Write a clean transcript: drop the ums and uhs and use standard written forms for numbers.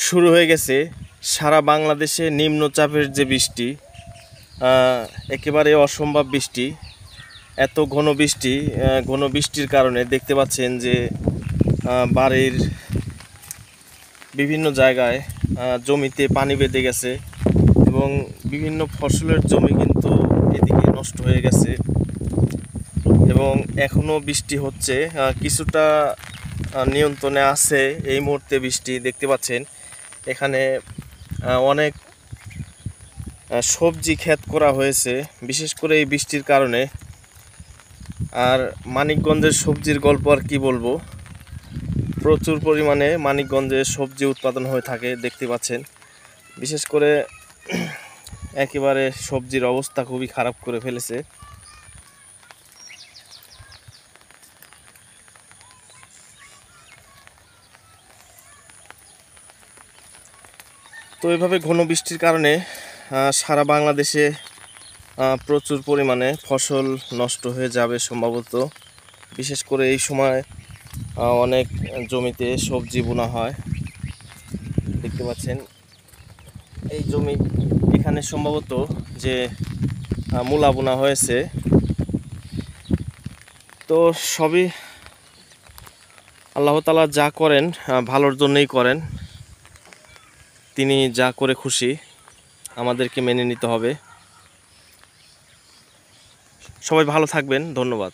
শুরু হয়ে গেছে সারা বাংলাদেশে নিম্নচাপের যে বৃষ্টি, একেবারে অসম্ভব বৃষ্টি। এত ঘন বৃষ্টির কারণে দেখতে পাচ্ছেন যে বাড়ির বিভিন্ন জায়গায় জমিতে পানি বেঁধে গেছে এবং বিভিন্ন ফসলের জমি কিন্তু এদিকে নষ্ট হয়ে গেছে এবং এখনও বৃষ্টি হচ্ছে। কিছুটা নিয়ন্ত্রণে আছে এই মুহূর্তে বৃষ্টি। দেখতে পাচ্ছেন এখানে অনেক সবজি ক্ষেত করা হয়েছে বিশেষ করে এই বৃষ্টির কারণে। আর মানিকগঞ্জের সবজির গল্প আর কি বলবো, প্রচুর পরিমাণে মানিকগঞ্জে সবজি উৎপাদন হয়ে থাকে। দেখতে পাচ্ছেন বিশেষ করে একেবারে সবজির অবস্থা খুবই খারাপ করে ফেলেছে। তো এভাবে ঘন বৃষ্টির কারণে সারা বাংলাদেশে প্রচুর পরিমাণে ফসল নষ্ট হয়ে যাবে সম্ভবত। বিশেষ করে এই সময় অনেক জমিতে সবজি বোনা হয়। দেখতে পাচ্ছেন এই জমি, এখানে সম্ভবত যে মূলা বোনা হয়েছে। তো সবই আল্লাহ তাআলা যা করেন ভালোর জন্যই করেন। তিনি যা করে খুশি, আমাদেরকে মেনে নিতে হবে। সবাই ভালো থাকবেন, ধন্যবাদ।